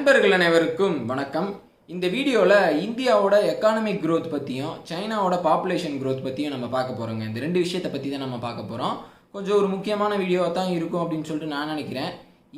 நண்பர்கள் அனைவருக்கும் வணக்கம். இந்த வீடியோவில் இந்தியாவோட எக்கானமிக் க்ரோத் பற்றியும் சைனாவோட பாப்புலேஷன் க்ரோத் பற்றியும் நம்ம பார்க்க போகிறோங்க. இந்த ரெண்டு விஷயத்தை பற்றி தான் நம்ம பார்க்க போகிறோம். கொஞ்சம் ஒரு முக்கியமான வீடியோவாக தான் இருக்கும் அப்படின்னு சொல்லிட்டு நான் நினைக்கிறேன்.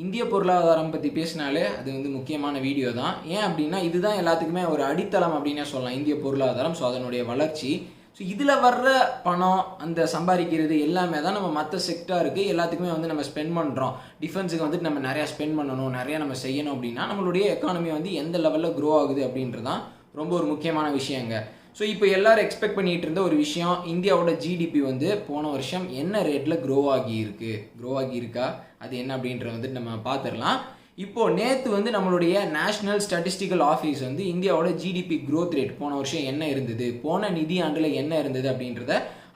இந்திய பொருளாதாரம் பற்றி பேசினாலே அது முக்கியமான வீடியோ தான். ஏன் அப்படின்னா இதுதான் எல்லாத்துக்குமே ஒரு அடித்தளம் அப்படின்னே சொல்லலாம். இந்திய பொருளாதாரம், ஸோ அதனுடைய வளர்ச்சி, ஸோ இதில் வர்ற பணம், அந்த சம்பாதிக்கிறது எல்லாமே தான் நம்ம மற்ற செக்டாருக்கு எல்லாத்துக்குமே நம்ம ஸ்பெண்ட் பண்ணுறோம். டிஃபென்ஸுக்கு நம்ம நிறையா ஸ்பெண்ட் பண்ணணும், நிறையா நம்ம செய்யணும் அப்படின்னா நம்மளுடைய எக்கானமி எந்த லெவலில் க்ரோ ஆகுது அப்படின்றதான் ரொம்ப ஒரு முக்கியமான விஷயங்க. ஸோ இப்போ எல்லோரும் எக்ஸ்பெக்ட் பண்ணிகிட்டு இருந்த ஒரு விஷயம், இந்தியாவோட ஜிடிபி போன வருஷம் என்ன ரேட்டில் க்ரோ ஆகியிருக்கா, அது என்ன அப்படின்றத நம்ம பார்த்துடலாம். இப்போது நேற்று நம்மளுடைய நேஷ்னல் ஸ்டாட்டிஸ்டிக்கல் ஆஃபீஸ் இந்தியாவோட ஜிடிபி க்ரோத் ரேட் போன வருஷம் என்ன இருந்தது, போன நிதி ஆண்டில் என்ன இருந்தது அப்படின்றத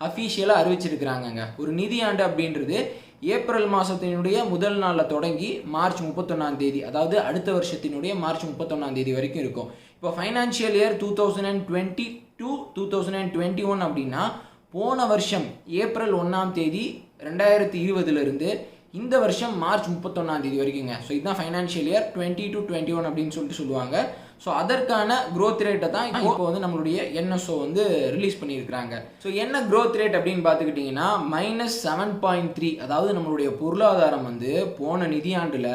அஃபீஷியலாக அறிவிச்சிருக்கிறாங்கங்க. ஒரு நிதி ஆண்டு அப்படின்றது ஏப்ரல் மாதத்தினுடைய முதல் நாளில் தொடங்கி மார்ச் 31ஆம் தேதி, அதாவது அடுத்த வருஷத்தினுடைய மார்ச் 31ஆம் தேதி வரைக்கும் இருக்கும். இப்போ ஃபைனான்ஷியல் இயர் 2022-2021 அப்படின்னா போன வருஷம் ஏப்ரல் 1ஆம் தேதி 2020 இந்த வருஷம் மார்ச் 31ஆம் தேதி வரைக்குங்க. ஸோ இதுதான் ஃபைனான்ஷியல் இயர் 2020-21 அப்படின்னு சொல்லுவாங்க. ஸோ அதற்கான க்ரோத் ரேட்டை தான் இப்போ நம்மளுடைய என்எஸ்ஓ ரிலீஸ் பண்ணியிருக்கிறாங்க. ஸோ என்ன க்ரோத் ரேட் அப்படின்னு பார்த்துக்கிட்டிங்கன்னா -7.3, அதாவது நம்மளுடைய பொருளாதாரம் போன நிதியாண்டில்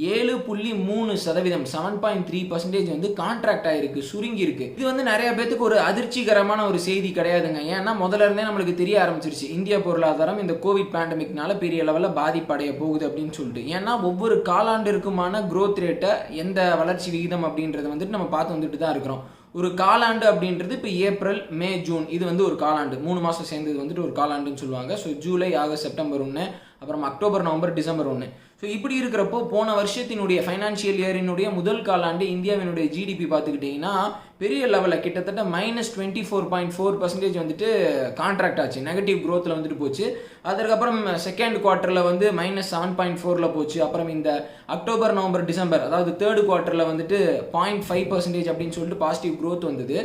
7.3%, 7.3% கான்ட்ராக்ட் ஆயிருக்கு, சுருங்கி இருக்கு. இது நிறைய பேத்துக்கு ஒரு அதிர்ச்சிகரமான ஒரு செய்தி கிடையாதுங்க. ஏன்னா முதல்ல இருந்தே நம்மளுக்கு தெரிய ஆரம்பிச்சிருச்சு இந்திய பொருளாதாரம் இந்த கோவிட் பேண்டமிக்னால பெரிய லெவலில் பாதிப்படைய போகுது அப்படின்னு சொல்லிட்டு. ஏன்னா ஒவ்வொரு காலாண்டிற்குமான க்ரோத் ரேட்டை, எந்த வளர்ச்சி விகிதம் அப்படின்றத நம்ம பார்த்து வந்துட்டு தான் இருக்கிறோம். ஒரு காலாண்டு அப்படின்றது இப்போ ஏப்ரல், மே, ஜூன், இது ஒரு காலாண்டு, 3 மாதம் சேர்ந்தது ஒரு காலாண்டுன்னு சொல்லுவாங்க. ஸோ ஜூலை, ஆகஸ்ட், செப்டம்பர் 1, அப்புறம் அக்டோபர், நவம்பர், டிசம்பர் 1. ஸோ இப்படி இருக்கிறப்போ போன வருஷத்தினுடைய ஃபைனான்ஷியல் இயரினுடைய முதல் காலாண்டு இந்தியாவினுடைய ஜிடிபி பார்த்துக்கிட்டிங்கன்னா பெரிய லெவலில் கிட்டத்தட்ட -24.4% கான்ட்ராக்ட் ஆச்சு, நெகட்டிவ் க்ரோத்தில் போச்சு. அதற்கப்புறம் செகண்ட் குவார்ட்டரில் -7.4 போச்சு. அப்புறம் இந்த அக்டோபர், நவம்பர், டிசம்பர், அதாவது தேர்ட் குவார்ட்டரில் 0.5% அப்படின்னு சொல்லிட்டு பாசிட்டிவ் க்ரோத் வந்தது.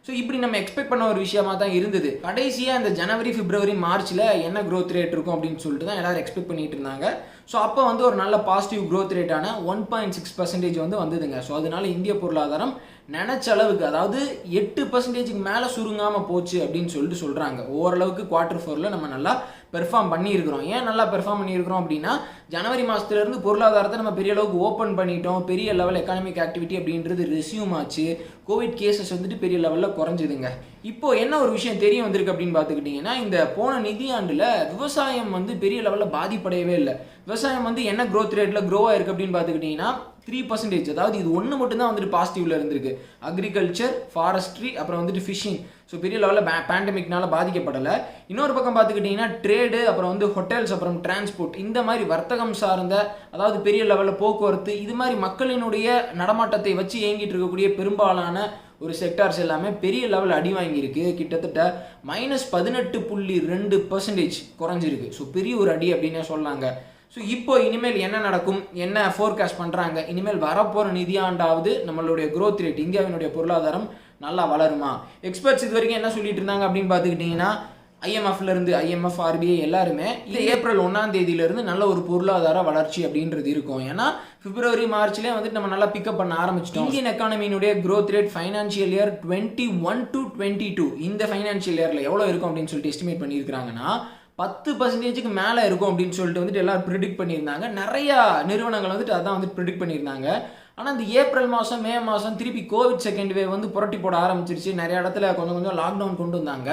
ஸோ இப்படி நம்ம எக்ஸ்பெக்ட் பண்ண ஒரு விஷயமா தான் இருந்தது. கடைசியாக இந்த ஜனவரி, பிப்ரவரி, மார்ச்சில் என்ன க்ரோத் ரேட் இருக்கும் அப்படின்னு சொல்லிட்டு தான் எல்லாரும் எக்ஸ்பெக்ட் பண்ணிட்டு இருந்தாங்க. ஸோ அப்போ ஒரு நல்ல பாசிட்டிவ் க்ரோத் ரேட்டான 1.6% வந்ததுங்க. ஸோ அதனால இந்திய பொருளாதாரம் நினைச்ச அளவுக்கு, அதாவது 8%க்கு மேலே சுருங்காமல் போச்சு அப்படின்னு சொல்லிட்டு சொல்கிறாங்க. ஓரளவுக்கு குவார்டர் 4ல் நம்ம நல்லா பெர்ஃபார்ம் பண்ணியிருக்கிறோம். ஏன் நல்லா பெர்ஃபார்ம் பண்ணியிருக்கிறோம் அப்படின்னா ஜனவரி மாதத்துலேருந்து பொருளாதாரத்தை நம்ம பெரிய அளவுக்கு ஓப்பன் பண்ணிட்டோம், பெரிய லெவல் எக்கானமிக் ஆக்டிவிட்டி அப்படின்றது ரெஸ்யூம் ஆச்சு, கோவிட் கேசஸ் பெரிய லெவலில் குறைஞ்சிதுங்க. இப்போ என்ன ஒரு விஷயம் தெரிய வந்திருக்கு அப்படின்னு பார்த்துக்கிட்டிங்கன்னா இந்த போன நிதியாண்டில் விவசாயம் பெரிய லெவலில் பாதிப்படையவே இல்லை. விவசாயம் என்ன க்ரோத் ரேட்டில் க்ரோ ஆயிருக்கு அப்படின்னு பார்த்துக்கிட்டிங்கன்னா 3%, அதாவது இது ஒன்று மட்டும்தான் பாசிட்டிவ்ல இருந்திருக்கு. அக்ரிகல்ச்சர், ஃபாரஸ்ட்ரி, அப்புறம் ஃபிஷிங், ஸோ பெரிய லெவலில் பேண்டமிக்னால பாதிக்கப்படலை. இன்னொரு பக்கம் பார்த்துக்கிட்டிங்கன்னா ட்ரேடு, அப்புறம் ஹோட்டல்ஸ், அப்புறம் டிரான்ஸ்போர்ட், இந்த மாதிரி வர்த்தகம் சார்ந்த, அதாவது பெரிய லெவலில் போக்குவரத்து, இது மாதிரி மக்களினுடைய நடமாட்டத்தை வச்சு இயங்கிட்டு இருக்கக்கூடிய பெரும்பாலான ஒரு செக்டார்ஸ் எல்லாமே பெரிய லெவல் அடி வாங்கியிருக்கு. கிட்டத்தட்ட -18.2% குறைஞ்சிருக்கு. ஸோ பெரிய ஒரு அடி அப்படின்னே சொல்லாங்க. ஸோ இப்போ இனிமேல் என்ன நடக்கும், என்ன ஃபோர்காஸ்ட் பண்ணுறாங்க, இனிமேல் வரப்போகிற நிதியாண்டாவது நம்மளுடைய க்ரோத் ரேட், இந்தியாவினுடைய பொருளாதாரம் நல்லா வளருமா? எக்ஸ்பர்ட்ஸ் இது வரைக்கும் என்ன சொல்லிட்டு இருந்தாங்க அப்படின்னு பார்த்துக்கிட்டிங்கன்னா IMF, RBI எல்லாருமே இந்த ஏப்ரல் 1ஆம் தேதியிலிருந்து நல்ல ஒரு பொருளாதார வளர்ச்சி அப்படின்றது இருக்கும். ஏன்னா பிப்ரவரி, மார்ச்லேயே நம்ம நல்லா பிக்கப் பண்ண ஆரம்பிச்சிட்டோம். இந்தியன் எக்கானமியினுடைய க்ரோத் ரேட் ஃபைனான்ஷியல் இயர் 21-22 இந்த ஃபைனான்ஷியல் இயரில் எவ்வளோ இருக்கும் அப்படின்னு சொல்லிட்டு எஸ்டிமேட் பண்ணியிருக்கிறாங்கன்னா 10%க்கு மேலே இருக்கும் அப்படின்னு சொல்லிட்டு எல்லாரும் ப்ரிடிக்ட் பண்ணியிருந்தாங்க. நிறையா நிறுவனங்கள் அதான் ப்ரிடிக்ட் பண்ணியிருந்தாங்க. ஆனால் இந்த ஏப்ரல் மாதம், மே மாதம் திருப்பி கோவிட் செகண்ட் வேவ் புரட்டி போட ஆரம்பிச்சிருச்சு. நிறைய இடத்துல கொஞ்சம் லாக்டவுன் கொண்டு வந்தாங்க.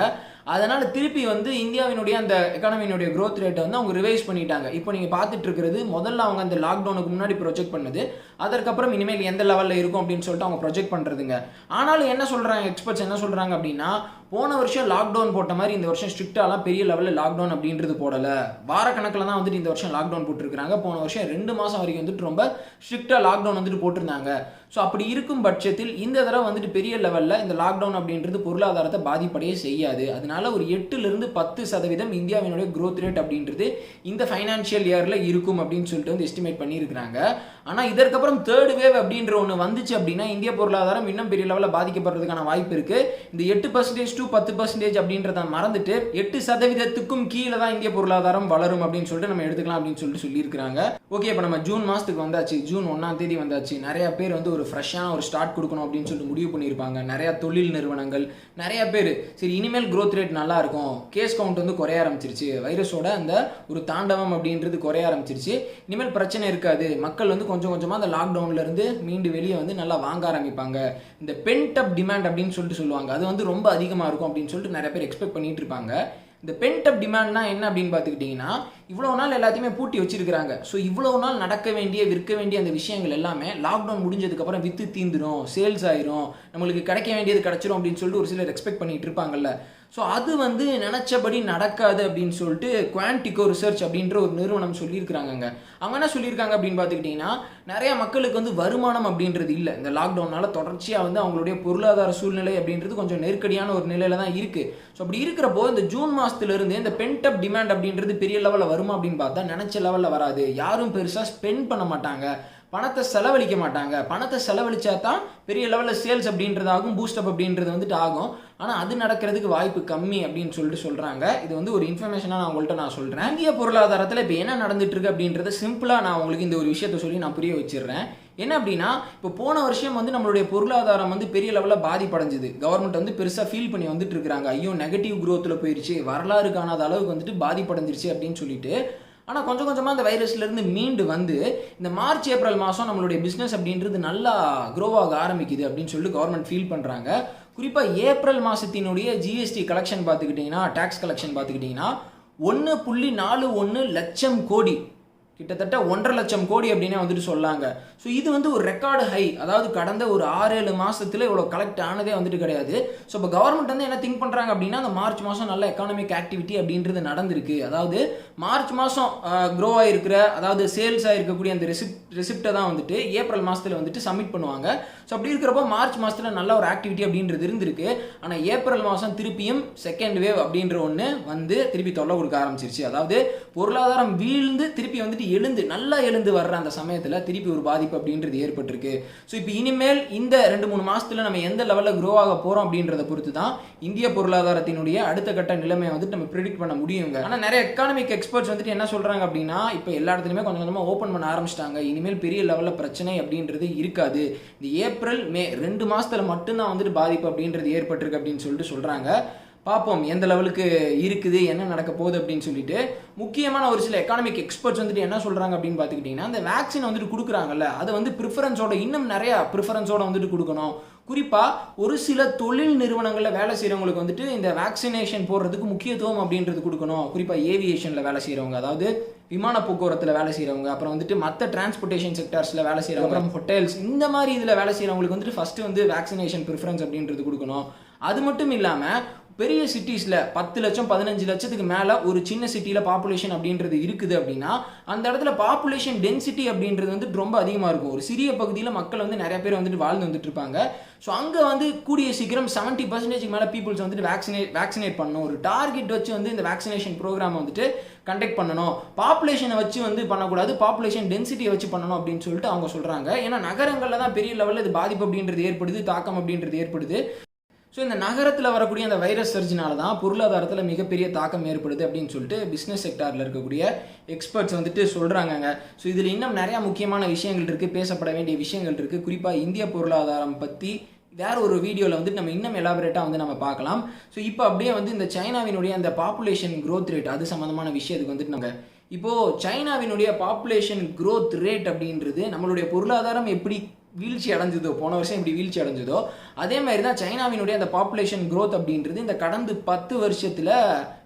அதனால் திருப்பி இந்தியாவினுடைய அந்த எக்கானமியினுடைய க்ரோத் ரேட்டை அவங்க ரிவைஸ் பண்ணிட்டாங்க. இப்போ நீங்கள் பார்த்துட்டு இருக்கிறது முதல்ல அவங்க அந்த லாக்டவுனுக்கு முன்னாடி ப்ரொஜெக்ட் பண்ணது, அதற்கப்புறம் இனிமேல் எந்த லெவலில் இருக்கும் அப்படின்னு சொல்லிட்டு அவங்க ப்ரொஜெக்ட் பண்ணுறதுங்க. ஆனாலும் என்ன சொல்கிறாங்க எக்ஸ்பர்ட்ஸ், என்ன சொல்கிறாங்க அப்படின்னா போன வருஷம் லாக்டவுன் போட்ட மாதிரி இந்த வருஷம் ஸ்ட்ரிக்டாலாம் பெரிய லெவலில் லாக்டவுன் அப்படின்றது போடலை. வாரக்கணக்கில் தான் இந்த வருஷம் லாக்டவுன் போட்டிருக்கிறாங்க. போன வருஷம் 2 மாதம் வரைக்கும் ரொம்ப ஸ்ட்ரிக்டாக லாக்டவுன் போட்டிருந்தாங்க. ஸோ அப்படி இருக்கும் பட்சத்தில் இந்த தடவை பெரிய லெவலில் இந்த லாக்டவுன் அப்படின்றது பொருளாதாரத்தை பாதிப்படைய செய்யாது. அதனால ஒரு 8-10% இந்தியாவினுடைய க்ரோத் ரேட் அப்படின்றது இந்த ஃபைனான்ஷியல் இயரில் இருக்கும் அப்படின்னு சொல்லிட்டு எஸ்டிமேட் பண்ணியிருக்கிறாங்க. ஆனால் இதற்கப்புறம் தேர்ட் வேவ் அப்படின்ற ஒன்று வந்துச்சு அப்படின்னா இந்திய பொருளாதாரம் இன்னும் பெரிய லெவலில் பாதிக்கப்படுறதுக்கான வாய்ப்பு இருக்குது. இந்த 8% 10% அப்படின்றத மறந்துட்டு 8% கீழே தான் இந்திய பொருளாதாரம் வளரும் அப்படின்னு சொல்லிட்டு நம்ம எடுத்துக்கலாம் அப்படின்னு சொல்லிட்டு சொல்லியிருக்காங்க. ஓகே, இப்போ நம்ம ஜூன் மாதத்துக்கு வந்தாச்சு. ஜூன் 1ஆம் தேதி வந்தாச்சு. நிறைய பேர் வந்து ஒரு ஃப்ரெஷ்ஷான ஒரு ஸ்டார்ட் கொடுக்கணும் அப்படின்னு சொல்லிட்டு முடிவு பண்ணியிருப்பாங்க. நிறையா தொழில் நிறுவனங்கள் நிறைய பேர் சரி இனிமேல் க்ரோத் ரேட் நல்லா இருக்கும், கேஸ் கவுண்ட் வந்து குறைய ஆரம்பிச்சிருச்சு, வைரஸோட அந்த ஒரு தாண்டவம் அப்படின்றது குறைய ஆரம்பிச்சிருச்சு, இனிமேல் பிரச்சனை இருக்காது, மக்கள் வந்து கொஞ்சம் கொஞ்சமாக அந்த லாக்டவுன்ல இருந்து மீண்டு வெளியே வந்து நல்லா வாங்க ஆரம்பிப்பாங்க, இந்த பென்ட் அப் டிமாண்ட் அப்படின்னு சொல்லிட்டு சொல்லுவாங்க, அது வந்து ரொம்ப அதிகமாக இருக்கும் அப்படின்னு சொல்லிட்டு நிறைய பேர் எக்ஸ்பெக்ட் பண்ணிட்டு இருப்பாங்க. இந்த பென்ட் அப் டிமாண்ட்னா என்ன அப்படின்னு பார்த்துக்கிட்டிங்கன்னா, இவ்வளோ நாள் எல்லாத்தையுமே பூட்டி வச்சிருக்கிறாங்க. ஸோ இவ்வளோ நாள் நடக்க வேண்டிய விற்க வேண்டிய அந்த விஷயங்கள் எல்லாமே லாக்டவுன் முடிஞ்சதுக்கப்புறம் விற்று தீந்துடும், சேல்ஸ் ஆயிரும், நம்மளுக்கு கிடைக்க வேண்டியது கிடைச்சிரும் அப்படின்னு சொல்லிட்டு ஒரு சிலர் எக்ஸ்பெக்ட் பண்ணிட்டு இருப்பாங்கல்ல. ஸோ அது வந்து நினச்சபடி நடக்காது அப்படின்னு சொல்லிட்டு குவான்டிகோ ரிசர்ச் அப்படின்ற ஒரு நிறுவனம் சொல்லியிருக்கிறாங்க. அவங்க என்ன சொல்லியிருக்காங்க அப்படின்னு பார்த்துக்கிட்டிங்கன்னா, நிறைய மக்களுக்கு வந்து வருமானம் அப்படின்றது இல்லை. இந்த லாக்டவுனால தொடர்ச்சியாக வந்து அவங்களுடைய பொருளாதார சூழ்நிலை அப்படின்றது கொஞ்சம் நெருக்கடியான ஒரு நிலையில தான் இருக்குது. ஸோ அப்படி இருக்கிறப்போ இந்த ஜூன் மாதத்துலேருந்து இந்த பென்ட் அப் டிமாண்ட் அப்படின்றது பெரிய லெவலில் வருமா அப்படின்னு பார்த்தா நினச்ச லெவலில் வராது. யாரும் பெருசாக ஸ்பெண்ட் பண்ண மாட்டாங்க, பணத்தை செலவழிக்க மாட்டாங்க. பணத்தை செலவழிச்சா தான் பெரிய லெவலில் சேல்ஸ் அப்படின்றது ஆகும், பூஸ்டப் அப்படின்றது வந்துட்டு ஆகும். ஆனால் அது நடக்கிறதுக்கு வாய்ப்பு கம்மி அப்படின்னு சொல்லிட்டு சொல்கிறாங்க. இது வந்து ஒரு இன்ஃபர்மேஷனாக நான் உங்கள்கிட்ட சொல்கிறேன். இந்திய பொருளாதாரத்தில் இப்போ என்ன நடந்துட்டு இருக்கு அப்படின்றத சிம்பிளாக நான் உங்களுக்கு இந்த ஒரு விஷயத்தை சொல்லி நான் புரிய வச்சிடுறேன். என்ன அப்படின்னா, இப்போ போன வருஷம் வந்து நம்மளுடைய பொருளாதாரம் வந்து பெரிய லெவலில் பாதிப்படைஞ்சுது. கவர்மெண்ட் வந்து பெருசாக ஃபீல் பண்ணி வந்துட்டு இருக்கிறாங்க, ஐயோ நெகட்டிவ் க்ரோத்தில் போயிடுச்சு, வரலாறு காணாத அளவுக்கு வந்துட்டு பாதிப்படைஞ்சிருச்சு அப்படின்னு சொல்லிட்டு. ஆனால் கொஞ்சம் கொஞ்சமாக அந்த வைரஸ்லேருந்து மீண்டு வந்து இந்த மார்ச் ஏப்ரல் மாதம் நம்மளுடைய பிஸ்னஸ் அப்படின்றது நல்லா க்ரோ ஆக ஆரம்பிக்குது அப்படின்னு சொல்லிட்டு கவர்மெண்ட் ஃபீல் பண்ணுறாங்க. குறிப்பாக ஏப்ரல் மாதத்தினுடைய ஜிஎஸ்டி கலெக்ஷன் பார்த்துக்கிட்டிங்கன்னா, டேக்ஸ் கலெக்ஷன் பார்த்துக்கிட்டிங்கன்னா 1.41 லட்சம் கோடி, கிட்டத்தட்ட 1.5 லட்சம் கோடி அப்படின்னே வந்துட்டு சொல்லாங்க. ஸோ இது வந்து ஒரு ரெக்கார்டு ஹை. அதாவது கடந்த ஒரு 6-7 மாதத்தில் இவ்வளோ கலெக்ட் ஆனதே வந்துட்டு கிடையாது. ஸோ இப்போ கவர்மெண்ட் வந்து என்ன திங்க் பண்ணுறாங்க அப்படின்னா, அந்த மார்ச் மாதம் நல்ல எக்கானமிக் ஆக்டிவிட்டி அப்படின்றது நடந்திருக்கு. அதாவது மார்ச் மாதம் க்ரோ ஆகிருக்கிற, அதாவது சேல்ஸ் ஆகிருக்கக்கூடிய அந்த ரெசிப்டை தான் வந்துட்டு ஏப்ரல் மாதத்தில் வந்துட்டு சப்மிட் பண்ணுவாங்க. ஸோ அப்படி இருக்கிறப்போ மார்ச் மாதத்தில் நல்ல ஒரு ஆக்டிவிட்டி அப்படின்றது இருந்திருக்கு. ஆனால் ஏப்ரல் மாதம் திருப்பியும் செகண்ட் வேவ் அப்படின்ற ஒன்று வந்து திருப்பி தொல்லை கொடுக்க ஆரம்பிச்சிருச்சு. அதாவது பொருளாதாரம் வீழ்ந்து திருப்பி வந்துட்டு நல்லா எழுந்து வர்ற அந்த சமயத்தில் திருப்பி ஒரு பாதிப்பு அப்படின்றது ஏற்பட்டிருக்கு. ஸோ இப்போ இனிமேல் இந்த 2-3 மாதத்தில் நம்ம எந்த லெவலில் க்ரோ ஆக போகிறோம் அப்படின்றத பொறுத்து தான் இந்திய பொருளாதாரத்தினுடைய அடுத்த கட்ட நிலைமையை வந்துட்டு நம்ம ப்ரிடிக்ட் பண்ண முடியுங்க. ஆனால் நிறைய எக்கானமிக் எக்ஸ்பர்ட்ஸ் வந்துட்டு என்ன சொல்கிறாங்க அப்படின்னா, இப்போ எல்லா இடத்துலையுமே கொஞ்சம் கொஞ்சமாக ஓப்பன் பண்ண ஆரம்பிச்சிட்டாங்க, இனிமேல் பெரிய லெவலில் பிரச்சனை அப்படின்றது இருக்காது, இந்த ஏப்ரல் மே 2 மாதத்தில் மட்டும்தான் வந்துட்டு பாதிப்பு அப்படின்றது ஏற்பட்டிருக்கு அப்படின்னு சொல்லிட்டு சொல்கிறாங்க. பார்ப்போம் எந்த லெவலுக்கு இருக்குது, என்ன நடக்க போகுது அப்படின்னு சொல்லிட்டு. முக்கியமான ஒரு சில எக்கானமிக் எக்ஸ்பர்ட்ஸ் வந்துட்டு என்ன சொல்கிறாங்க அப்படின்னு பார்த்துக்கிட்டிங்கன்னா, அந்த வேக்சின் வந்துட்டு கொடுக்குறாங்கல்ல, அதை வந்து ப்ரிஃபரன்ஸோட இன்னும் நிறையா ப்ரிஃபரன்ஸோட வந்துட்டு கொடுக்கணும். குறிப்பாக ஒரு சில தொழில் நிறுவனங்களில் வேலை செய்கிறவங்களுக்கு வந்துட்டு இந்த வேக்சினேஷன் போடுறதுக்கு முக்கியத்துவம் அப்படின்றது கொடுக்கணும். குறிப்பாக ஏவியேஷனில் வேலை செய்கிறவங்க, அதாவது விமான போக்குவரத்தில் வேலை செய்கிறவங்க, அப்புறம் வந்துட்டு மற்ற டிரான்ஸ்போர்ட்டேஷன் செக்டர்ஸில் வேலை செய்கிறவங்க, அப்புறம் ஹோட்டல்ஸ், இந்த மாதிரி இதில் வேலை செய்கிறவங்களுக்கு வந்துட்டு ஃபஸ்ட்டு வந்து வேக்சினேஷன் ப்ரிஃபரன்ஸ் அப்படின்றது கொடுக்கணும். அது மட்டும் இல்லாமல் பெரிய சிட்டிஸில் 10 லட்சம் 15 லட்சத்துக்கு மேலே ஒரு சின்ன சிட்டியில் பாப்புலேஷன் அப்படின்றது இருக்குது அப்படின்னா, அந்த இடத்துல பாப்புலேஷன் டென்சிட்டி அப்படின்றது வந்து ரொம்ப அதிகமாக இருக்கும். ஒரு சிறிய பகுதியில் மக்கள் வந்து நிறைய பேர் வந்துட்டு வாழ்ந்து வந்துட்டு இருப்பாங்க. ஸோ அங்கே வந்து கூடிய சீக்கிரம் 70% மேலே பீப்புள்ஸ் வந்துட்டு வேக்சினேட் பண்ணணும். ஒரு டார்கெட் வச்சு வந்து இந்த வேக்சினேஷன் ப்ரோக்ராம் வந்துட்டு கண்டக்ட் பண்ணணும். பாப்புலேஷனை வச்சு வந்து பண்ணக்கூடாது, பாப்புலேஷன் டென்சிட்டியை வச்சு பண்ணணும் அப்படின்னு சொல்லிட்டு அவங்க சொல்கிறாங்க. ஏன்னா நகரங்களில் தான் பெரிய லெவலில் இது பாதிப்பு அப்படின்றது ஏற்படுது, தாக்கம் அப்படின்றது ஏற்படுது. ஸோ இந்த நகரத்தில் வரக்கூடிய அந்த வைரஸ் சர்ஜினால தான் பொருளாதாரத்தில் மிகப்பெரிய தாக்கம் ஏற்படுது அப்படின்னு சொல்லிட்டு பிஸ்னஸ் செக்டாரில் இருக்கக்கூடிய எக்ஸ்பர்ட்ஸ் வந்துட்டு சொல்கிறாங்கங்க. ஸோ இதில் இன்னும் நிறையா முக்கியமான விஷயங்கள் இருக்குது, பேசப்பட வேண்டிய விஷயங்கள் இருக்குது. குறிப்பாக இந்திய பொருளாதாரம் பற்றி வேற ஒரு வீடியோவில் வந்துட்டு நம்ம இன்னும் எலாபரேட்டாக வந்து நம்ம பார்க்கலாம். ஸோ இப்போ அப்படியே வந்து இந்த சைனாவினுடைய அந்த பாப்புலேஷன் க்ரோத் ரேட், அது சம்மந்தமான விஷயத்துக்கு வந்துட்டு நம்ம இப்போது சைனாவினுடைய பாப்புலேஷன் க்ரோத் ரேட் அப்படின்றது நம்மளுடைய பொருளாதாரம் எப்படி வீழ்ச்சி அடைஞ்சதோ, போன வருஷம் இப்படி வீழ்ச்சி அடைஞ்சதோ, அதே மாதிரி தான் சைனாவினுடைய அந்த பாப்புலேஷன் க்ரோத் அப்படின்றது இந்த கடந்த 10 வருஷத்தில்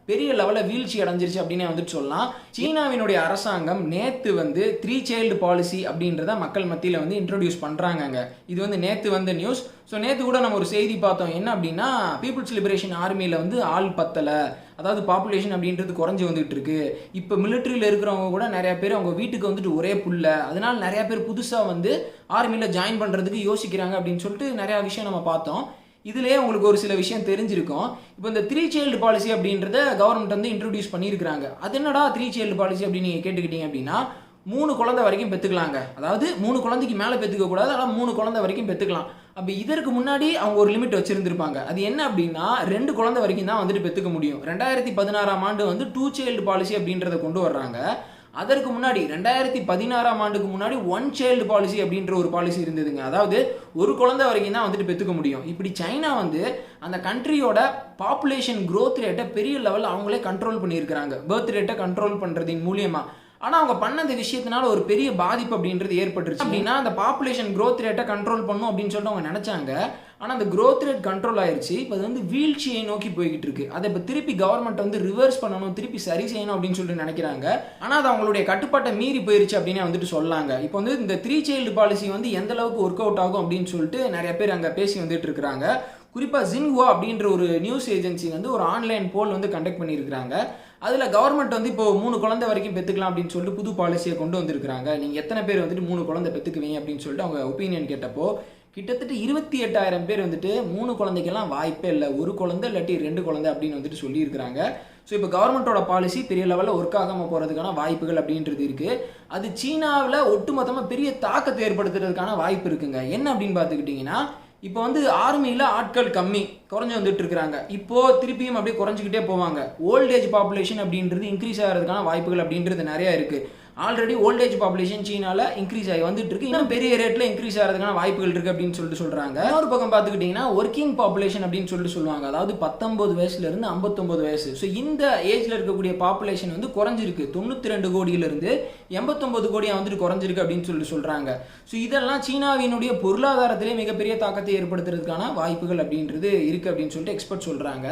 பெரிய லெவலில் வீழ்ச்சி அடைஞ்சிருச்சு அப்படின்னு வந்துட்டு சொல்லலாம். சீனாவினுடைய அரசாங்கம் நேற்று வந்து 3 child பாலிசி அப்படின்றத மக்கள் மத்தியில் வந்து இன்ட்ரோடியூஸ் பண்ணுறாங்க. இது வந்து நேற்று வந்த நியூஸ். ஸோ நேற்று கூட நம்ம ஒரு செய்தி பார்த்தோம், என்ன அப்படின்னா பீப்புள்ஸ் லிபரேஷன் ஆர்மியில் வந்து ஆள் பத்தலை, அதாவது பாப்புலேஷன் அப்படின்றது குறைஞ்சி வந்துட்டு இருக்கு. இப்போ மிலிட்ரியில் இருக்கிறவங்க கூட நிறைய பேர் அவங்க வீட்டுக்கு வந்துட்டு ஒரே புள்ள, அதனால நிறைய பேர் புதுசாக வந்து ஆர்மியில் ஜாயின் பண்ணுறதுக்கு யோசிக்கிறாங்க அப்படின்னு சொல்லிட்டு நிறையா விஷயம் நம்ம பார்த்தோம். இதுலேயே உங்களுக்கு ஒரு சில விஷயம் தெரிஞ்சிருக்கும். இப்போ இந்த 3 child பாலிசி அப்படின்றத கவர்மெண்ட் வந்து இன்ட்ரோடியூஸ் பண்ணியிருக்கிறாங்க. அது என்னடா 3 child பாலிசி அப்படின்னு நீங்கள் கேட்டுக்கிட்டீங்க அப்படின்னா, 3 குழந்தை வரைக்கும் பெற்றுக்கலாங்க. அதாவது 3 குழந்தைக்கு மேலே பெற்றுக்க கூடாது, ஆனால் 3 குழந்தை வரைக்கும் பெற்றுக்கலாம். அப்போ இதற்கு முன்னாடி அவங்க ஒரு லிமிட் வச்சுருந்துருப்பாங்க. அது என்ன அப்படின்னா 2 குழந்தை வரைக்கும் தான் வந்துட்டு பெற்றுக்க முடியும். 2016ஆம் ஆண்டு வந்து 2 சைல்டு பாலிசி அப்படின்றத கொண்டு வர்றாங்க. அதற்கு முன்னாடி 2016ஆம் ஆண்டுக்கு முன்னாடி 1 சைல்டு பாலிசி அப்படின்ற ஒரு பாலிசி இருந்ததுங்க. அதாவது ஒரு குழந்தை வரைக்கும் தான் வந்துட்டு பெற்றுக்க முடியும். இப்படி சைனா வந்து அந்த கண்ட்ரியோட பாப்புலேஷன் க்ரோத் ரேட்டை பெரிய லெவலில் அவங்களே கண்ட்ரோல் பண்ணியிருக்கிறாங்க, பர்த் ரேட்டை கண்ட்ரோல் பண்ணுறதின் மூலியமாக. ஆனால் அவங்க பண்ண அந்த விஷயத்தினால ஒரு பெரிய பாதிப்பு அப்படின்றது ஏற்பட்டுருச்சு. அப்படின்னா அந்த பாப்புலேஷன் க்ரோத் ரேட்டை கண்ட்ரோல் பண்ணும் அப்படின்னு சொல்லிட்டு அவங்க நினச்சாங்க. ஆனால் அந்த க்ரோத் ரேட் கண்ட்ரோல் ஆயிடுச்சு. இப்போ அது வந்து வீழ்ச்சியை நோக்கி போய்கிட்டு இருக்கு. அதை இப்போ திருப்பி கவர்மெண்ட் வந்து ரிவர்ஸ் பண்ணணும், திருப்பி சரி செய்யணும் அப்படின்னு சொல்லிட்டு நினைக்கிறாங்க. ஆனால் அது அவங்களுடைய கட்டுப்பாட்டை மீறி போயிருச்சு அப்படின்னு வந்துட்டு சொல்லாங்க. இப்போ வந்து இந்த 3 சைல்டு பாலிசி வந்து எந்த அளவுக்கு ஒர்க் அவுட் ஆகும் அப்படின்னு சொல்லிட்டு நிறைய பேர் அங்கே பேசி வந்துட்டு இருக்கிறாங்க. குறிப்பாக ஜின்ஹுவா அப்படின்ற ஒரு நியூஸ் ஏஜென்சி வந்து ஒரு ஆன்லைன் போல் வந்து கண்டக்ட் பண்ணியிருக்கிறாங்க. அதில் கவர்மெண்ட் வந்து இப்போ 3 குழந்தை வரைக்கும் பெற்றுக்கலாம் அப்படின்னு சொல்லிட்டு புது பாலிசியை கொண்டு வந்திருக்கிறாங்க. நீங்கள் எத்தனை பேர் வந்துட்டு 3 குழந்தை பெற்றுக்குவீங்க அப்படின்னு சொல்லிட்டு அவங்க ஒப்பீனியன் கேட்டப்போ கிட்டத்தட்ட 28,000 பேர் வந்துட்டு 3 குழந்தைக்கெல்லாம் வாய்ப்பே இல்லை, ஒரு குழந்தை இல்லாட்டி 2 குழந்தை அப்படின்னு வந்துட்டு சொல்லியிருக்கிறாங்க. ஸோ இப்போ கவர்மெண்ட்டோட பாலிசி பெரிய லெவலில் ஒர்க் ஆகாமல் போகிறதுக்கான வாய்ப்புகள் அப்படின்றது இருக்குது. அது சீனாவில் ஒட்டுமொத்தமாக பெரிய தாக்கத்தை ஏற்படுத்துறதுக்கான வாய்ப்பு இருக்குங்க. என்ன அப்படின்னு பார்த்துக்கிட்டிங்கன்னா, இப்போ வந்து ஆர்மியில் ஆட்கள் குறைஞ்சி வந்துட்டு இருக்கிறாங்க. இப்போது திருப்பியும் அப்படியே குறைஞ்சிக்கிட்டே போவாங்க. ஓல்டேஜ் பாப்புலேஷன் அப்படின்றது இன்க்ரீஸ் ஆகிறதுக்கான வாய்ப்புகள் அப்படின்றது நிறையா இருக்குது. ஆல்ரெடி ஓல்டேஜ் பாப்புலேஷன் சீனாவில் இன்க்ரீஸ் ஆகி வந்துட்டு இருக்கு. இன்னும் பெரிய ரேட்டில் இன்க்ரீஸ் ஆகிறதுக்கான வாய்ப்புகள் இருக்குது அப்படின்னு சொல்லிட்டு சொல்கிறாங்க. இன்னொரு பக்கம் பார்த்துக்கிட்டிங்கன்னா ஒர்க்கிங் பாப்புலேஷன் அப்படின்னு சொல்லிட்டு சொல்லுவாங்க. அதாவது 19 வயசுலேருந்து 59 வயசு. ஸோ இந்த ஏஜில் இருக்கக்கூடிய பாப்புலேஷன் வந்து குறைஞ்சிருக்கு. 92 கோடியிலிருந்து 89 கோடியாக வந்துட்டு குறைஞ்சிருக்கு அப்படின்னு சொல்லிட்டு சொல்கிறாங்க. ஸோ இதெல்லாம் சீனாவினுடைய பொருளாதாரத்திலே மிகப்பெரிய தாக்கத்தை ஏற்படுத்துறதுக்கான வாய்ப்புகள் அப்படின்றது இருக்குது அப்படின்னு சொல்லிட்டு எக்ஸ்பர்ட் சொல்கிறாங்க.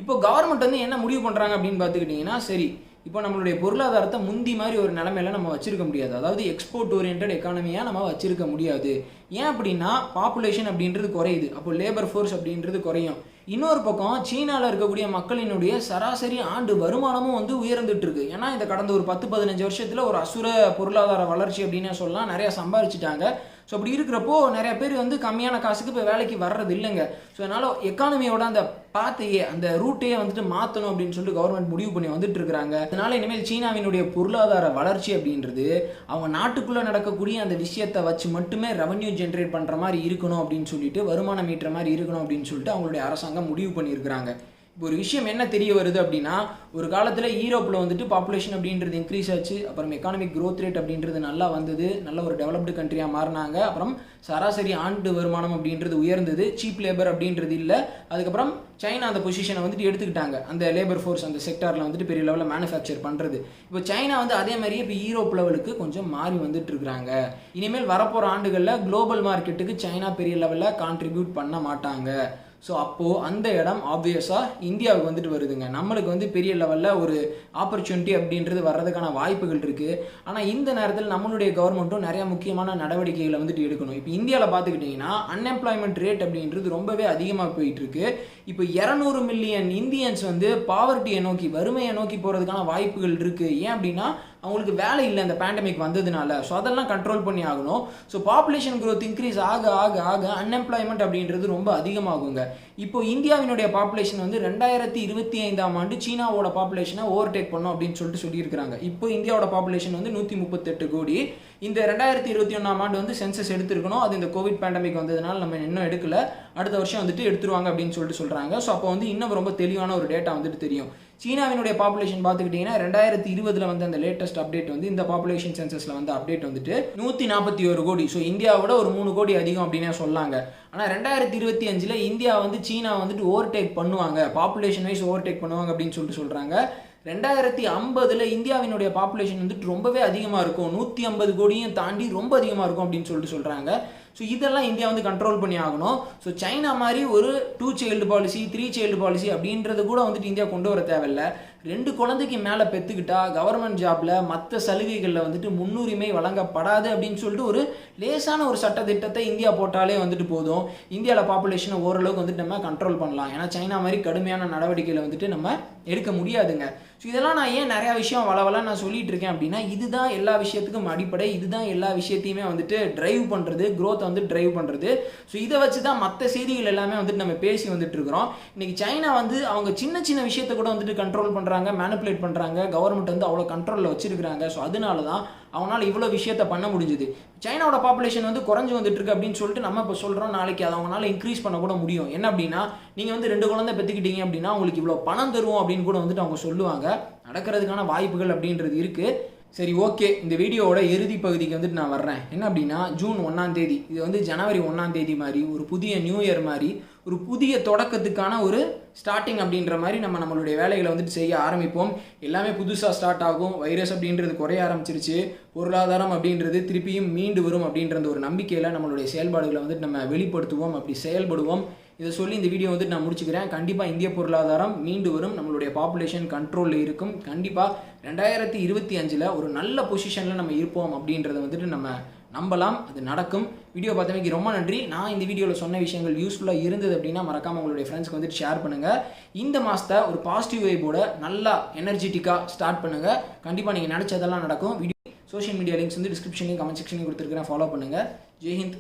இப்போ கவர்மெண்ட் வந்து என்ன முடிவு பண்ணுறாங்க அப்படின்னு பார்த்துக்கிட்டிங்கன்னா, சரி இப்போ நம்மளுடைய பொருளாதாரத்தை முந்தி மாதிரி ஒரு நிலைமையில நம்ம வச்சிருக்க முடியாது. அதாவது எக்ஸ்போர்ட் ஓரியன்ட் எக்கானமியாக நம்ம வச்சிருக்க முடியாது. ஏன் அப்படின்னா பாப்புலேஷன் அப்படின்றது குறையுது, அப்போ லேபர் ஃபோர்ஸ் அப்படின்றது குறையும். இன்னொரு பக்கம் சீனாவில் இருக்கக்கூடிய மக்களினுடைய சராசரி ஆண்டு வருமானமும் வந்து உயர்ந்துட்டு இருக்கு. ஏன்னா இந்த கடந்த ஒரு 10-15 வருஷத்தில் ஒரு அசுர பொருளாதார வளர்ச்சி அப்படின்னு சொல்லலாம், நிறையா சம்பாதிச்சிட்டாங்க. ஸோ அப்படி இருக்கிறப்போ நிறைய பேர் வந்து கம்மியான காசுக்கு இப்போ வேலைக்கு வர்றது இல்லைங்க. ஸோ அதனால் எக்கானமியோட அந்த பாத்தையே அந்த ரூட்டையே வந்துட்டு மாற்றணும் அப்படின்னு சொல்லிட்டு கவர்மெண்ட் முடிவு பண்ணி வந்துட்டு இருக்கிறாங்க. அதனால இனிமேல் சீனாவினுடைய பொருளாதார வளர்ச்சி அப்படின்றது அவங்க நாட்டுக்குள்ளே நடக்கக்கூடிய அந்த விஷயத்தை வச்சு மட்டுமே ரெவன்யூ ஜென்ரேட் பண்ணுற மாதிரி இருக்கணும் அப்படின்னு சொல்லிட்டு, வருமானம் ஈட்டுற மாதிரி இருக்கணும் அப்படின்னு சொல்லிட்டு அவங்களுடைய அரசாங்கம் முடிவு பண்ணியிருக்கிறாங்க. இப்போ ஒரு விஷயம் என்ன தெரிய வருது அப்படின்னா, ஒரு காலத்தில் யூரோப்பில் வந்துட்டு பாப்புலேஷன் அப்படின்றது இன்க்ரீஸ் ஆச்சு. அப்புறம் எக்கானமிக் க்ரோத் ரேட் அப்படின்றது நல்லா வந்தது, நல்ல ஒரு டெவலப்டு கண்ட்ரியாக மாறினாங்க. அப்புறம் சராசரி ஆண்டு வருமானம் அப்படின்றது உயர்ந்தது, சீப் லேபர் அப்படின்றது இல்லை. அதுக்கப்புறம் சைனா அந்த பொசிஷனை வந்துட்டு எடுத்துக்கிட்டாங்க, அந்த லேபர் ஃபோர்ஸ் அந்த செக்டாரில் வந்துட்டு பெரிய லெவலில் மேனுஃபேக்சர் பண்ணுறது. இப்போ சைனா வந்து அதே மாதிரியே இப்போ யூரோப் லெவலுக்கு கொஞ்சம் மாறி வந்துட்டு இருக்கிறாங்க. இனிமேல் வரப்போகிற ஆண்டுகளில் குளோபல் மார்க்கெட்டுக்கு சைனா பெரிய லெவலில் கான்ட்ரிபியூட் பண்ண மாட்டாங்க. ஸோ அப்போது அந்த இடம் ஆப்வியஸாக இந்தியாவுக்கு வந்துட்டு வருதுங்க. நம்மளுக்கு வந்து பெரிய லெவலில் ஒரு ஆப்பர்ச்சுனிட்டி அப்படின்றது வர்றதுக்கான வாய்ப்புகள் இருக்குது. ஆனால் இந்த நேரத்தில் நம்மளுடைய கவர்மெண்ட்டும் நிறையா முக்கியமான நடவடிக்கைகளை வந்துட்டு எடுக்கணும். இப்போ இந்தியாவில் பார்த்துக்கிட்டிங்கன்னா அன்எம்ப்ளாய்மெண்ட் ரேட் அப்படின்றது ரொம்பவே அதிகமாக போயிட்டுருக்கு. இப்போ 200 மில்லியன் இந்தியன்ஸ் வந்து பாவர்ட்டியை நோக்கி, வறுமையை நோக்கி போகிறதுக்கான வாய்ப்புகள் இருக்குது. ஏன் அப்படின்னா அவங்களுக்கு வேலை இல்லை இந்த பேண்டமிக் வந்ததுனால. ஸோ அதெல்லாம் கண்ட்ரோல் பண்ணி ஆகணும். ஸோ பாப்புலேஷன் க்ரோத் இன்க்ரீஸ் ஆக ஆக ஆக அன்எம்ப்ளாய்மெண்ட் அப்படின்றது ரொம்ப அதிகமாகுங்க. இப்போ இந்தியாவினுடைய பாப்புலேஷன் வந்து 2025ஆம் ஆண்டு சீனாவோட பாப்புலேஷனை ஓவர்டேக் பண்ணோம் அப்படின்னு சொல்லிட்டு சொல்லியிருக்கிறாங்க. இப்போ இந்தியாவோட பாப்புலேஷன் வந்து 138 கோடி. இந்த 2021ஆம் ஆண்டு வந்து சென்சஸ் எடுத்திருக்கணும். அது இந்த கோவிட் பேண்டமிக் வந்ததுனால நம்ம இன்னும் எடுக்கல, அடுத்த வருஷம் வந்துட்டு எடுத்துருவாங்க அப்படின்னு சொல்லிட்டு சொல்கிறாங்க. ஸோ அப்போ வந்து இன்னும் ரொம்ப தெளிவான ஒரு டேட்டா வந்துட்டு தெரியும். சீனாவினுடைய பாப்புலேஷன் பார்த்துக்கிட்டிங்கன்னா 2020 வந்து அந்த லேட்டஸ்ட் அப்டேட் வந்து இந்த பாப்புலேஷன் சென்சஸில் வந்து அப்டேட் வந்துட்டு 141 கோடி. ஸோ இந்தியாவோட ஒரு 3 கோடி அதிகம் அப்படின்னே சொல்லாங்க. ஆனால் 2025 இந்தியா வந்து சீனா வந்துட்டு ஓவர்டேக் பண்ணுவாங்க, பாப்புலேஷன் வைஸ் ஓவர்டேக் பண்ணுவாங்க அப்படின்னு சொல்லிட்டு சொல்கிறாங்க. 2050 இந்தியாவினுடைய பாப்புலேஷன் வந்துட்டு ரொம்பவே அதிகமாக இருக்கும், 150 கோடியும் தாண்டி ரொம்ப அதிகமாக இருக்கும் அப்படின்னு சொல்லிட்டு சொல்கிறாங்க. ஸோ இதெல்லாம் இந்தியா வந்து கண்ட்ரோல் பண்ணி ஆகணும். ஸோ சைனா மாதிரி ஒரு 2 சைல்டு பாலிசி 3 சைல்டு பாலிசி அப்படின்றது கூட வந்துட்டு இந்தியா கொண்டு வர தேவையில்லை. 2 குழந்தைக்கு மேலே பெற்றுக்கிட்டா கவர்மெண்ட் ஜாபில் மற்ற சலுகைகளில் வந்துட்டு முன்னுரிமை வழங்கப்படாது அப்படின்னு சொல்லிட்டு ஒரு லேசான ஒரு சட்டத்திட்டத்தை இந்தியா போட்டாலே வந்துட்டு போதும். இந்தியாவில் பாப்புலேஷனை ஓரளவுக்கு வந்துட்டு நம்ம கண்ட்ரோல் பண்ணலாம். ஏன்னா சைனா மாதிரி கடுமையான நடவடிக்கைகளை வந்துட்டு நம்ம எடுக்க முடியாதுங்க. ஸோ இதெல்லாம் நான் ஏன் நிறையா விஷயம் வளவலாம் நான் சொல்லிட்டு இருக்கேன் அப்படின்னா, இதுதான் எல்லா விஷயத்துக்கும் அடிப்படை, இதுதான் எல்லா விஷயத்தையுமே வந்துட்டு டிரைவ் பண்ணுறது, க்ரோத்தை வந்து டிரைவ் பண்ணுறது. ஸோ இதை வச்சு தான் மற்ற செய்திகள் எல்லாமே வந்துட்டு நம்ம பேசி வந்துட்டு இருக்கிறோம். இன்னைக்கு சைனா வந்து அவங்க சின்ன சின்ன விஷயத்தை கூட வந்துட்டு கண்ட்ரோல் பண்ணுற பண்ணுறாங்க, மேனிப்புலேட் பண்ணுறாங்க, கவர்மெண்ட் வந்து அவ்வளோ கண்ட்ரோலில் வச்சிருக்கிறாங்க. ஸோ அதனால தான் அவனால் இவ்வளோ விஷயத்த பண்ண முடிஞ்சுது. சைனாவோட பாப்புலேஷன் வந்து குறைஞ்சு வந்துட்டு இருக்கு அப்படின்னு சொல்லிட்டு நம்ம இப்போ சொல்கிறோம், நாளைக்கு அதை அவங்களால இன்க்ரீஸ் பண்ண கூட முடியும். என்ன அப்படின்னா, நீங்கள் வந்து 2 குழந்தை பெற்றுக்கிட்டீங்க அப்படின்னா உங்களுக்கு இவ்வளோ பணம் தருவோம் அப்படின்னு கூட வந்துட்டு அவங்க சொல்லுவாங்க. நடக்கிறதுக்கான வாய்ப்புகள் அப்படின்றது இருக்குது. சரி, ஓகே, இந்த வீடியோவோட இறுதி பகுதிக்கு வந்துட்டு நான் வர்றேன். என்ன அப்படின்னா, ஜூன் 1ஆம் தேதி, இது வந்து ஜனவரி 1ஆம் தேதி மாதிரி, ஒரு புதிய நியூ இயர் மாதிரி, ஒரு புதிய தொடக்கத்துக்கான ஒரு ஸ்டார்டிங் அப்படின்ற மாதிரி நம்மளுடைய வேலைகளை வந்துட்டு செய்ய ஆரம்பிப்போம். எல்லாமே புதுசாக ஸ்டார்ட் ஆகும். வைரஸ் அப்படின்றது குறைய ஆரம்பிச்சிருச்சு. பொருளாதாரம் அப்படின்றது திருப்பியும் மீண்டு வரும் அப்படின்ற ஒரு நம்பிக்கையில் நம்மளுடைய செயல்பாடுகளை வந்துட்டு நம்ம வெளிப்படுத்துவோம், அப்படி செயல்படுவோம். இதை சொல்லி இந்த வீடியோ வந்துட்டு நான் முடிச்சுக்கிறேன். கண்டிப்பாக இந்திய பொருளாதாரம் மீண்டு வரும், நம்மளுடைய பாப்புலேஷன் கண்ட்ரோலில் இருக்கும். கண்டிப்பாக 2025 ஒரு நல்ல பொசிஷனில் நம்ம இருப்போம் அப்படின்றத வந்துட்டு நம்ம நம்பலாம். அது நடக்கும். வீடியோ பார்த்தமைக்கு ரொம்ப நன்றி. நான் இந்த வீடியோவில் சொன்ன விஷயங்கள் யூஸ்ஃபுல்லாக இருந்தது அப்படின்னா மறக்காமல் உங்களுடைய ஃப்ரெண்ட்ஸ்க்கு வந்துட்டு ஷேர் பண்ணுங்கள். இந்த மாதத்தை ஒரு பாசிட்டிவ் வைப்போட நல்லா எனர்ஜெட்டிக்காக ஸ்டார்ட் பண்ணுங்கள். கண்டிப்பாக நீங்கள் நினச்சதெல்லாம் நடக்கும். வீடியோ சோஷியல் மீடியா லிங்க்ஸ் வந்து டிஸ்கிரிப்ஷன்லையும் கமெண்ட் செக்ஷன்லையும் கொடுத்துருக்கிறேன். ஃபாலோ பண்ணுங்கள். ஜெய்ஹிந்த்.